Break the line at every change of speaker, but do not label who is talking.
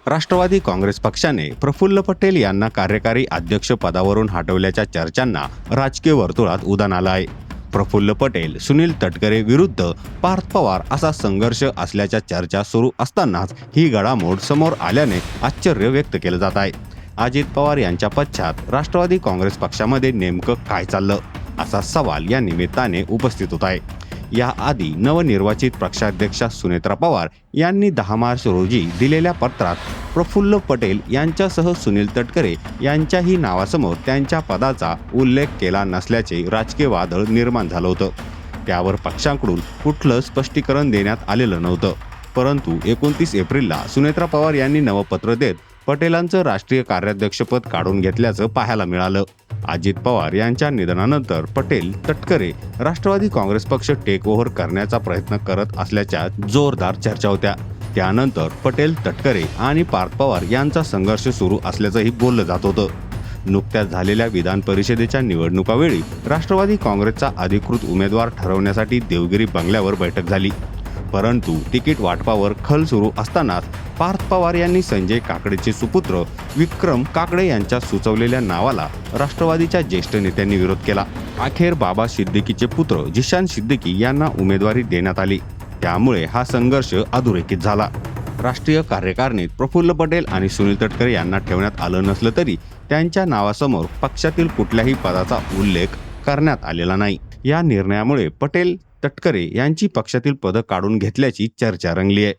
राष्ट्रवादी काँग्रेस पक्षाने प्रफुल्ल पटेल यांना कार्यकारी अध्यक्ष पदावरून हटवल्याच्या चर्चांना राजकीय वर्तुळात उधाण आलं आहे. प्रफुल्ल पटेल सुनील तटकरे विरुद्ध पार्थ पवार असा संघर्ष असल्याच्या चर्चा सुरू असतानाच ही घडामोड समोर आल्याने आश्चर्य व्यक्त केलं जात आहे. अजित पवार यांच्या पश्चात राष्ट्रवादी काँग्रेस पक्षामध्ये नेमकं काय चाललं असा सवाल या निमित्ताने उपस्थित होत आहे. याआधी नवनिर्वाचित पक्षाध्यक्षा सुनेत्रा पवार यांनी 10 मार्च रोजी दिलेल्या पत्रात प्रफुल्ल पटेल यांच्यासह सुनील तटकरे यांच्याही नावासमोर त्यांच्या पदाचा उल्लेख केला नसल्याचे राजकीय वादळ निर्माण झालं होतं. त्यावर पक्षाकडून कुठलं स्पष्टीकरण देण्यात आलेलं नव्हतं. परंतु 29 एप्रिलला सुनेत्रा पवार यांनी नवं पत्र देत पटेलांचं राष्ट्रीय कार्याध्यक्षपद काढून घेतल्याचं पाहायला मिळालं. अजित पवार यांच्या निधनानंतर पटेल तटकरे राष्ट्रवादी काँग्रेस पक्ष टेक ओव्हर करण्याचा प्रयत्न करत असल्याच्या जोरदार चर्चा होत्या. त्यानंतर पटेल तटकरे आणि पार्थ पवार यांचा संघर्ष सुरू असल्याचंही बोललं जात होतं. नुकत्याच झालेल्या विधान परिषदेच्या निवडणुकावेळी राष्ट्रवादी काँग्रेसचा अधिकृत उमेदवार ठरवण्यासाठी देवगिरी बंगल्यावर बैठक झाली. परंतु तिकीट वाटपावर खल सुरू असतानाच पार्थ पवार यांनी संजय काकडेचे सुपुत्र विक्रम काकडे यांच्या सुचवलेल्या नावाला राष्ट्रवादीच्या ज्येष्ठ नेत्यांनी विरोध केला. अखेर बाबा सिद्दीकीचे पुत्र जिशान सिद्दीकी यांना उमेदवारी देण्यात आली. त्यामुळे हा संघर्ष अधोरेखित झाला. राष्ट्रीय कार्यकारिणीत प्रफुल्ल पटेल आणि सुनील तटकरे यांना ठेवण्यात आलं नसलं तरी त्यांच्या नावासमोर पक्षातील कुठल्याही पदाचा उल्लेख करण्यात आलेला नाही. या निर्णयामुळे पटेल तटकरे यांची पक्षातील पदं काढून घेतल्याची चर्चा रंगली आहे.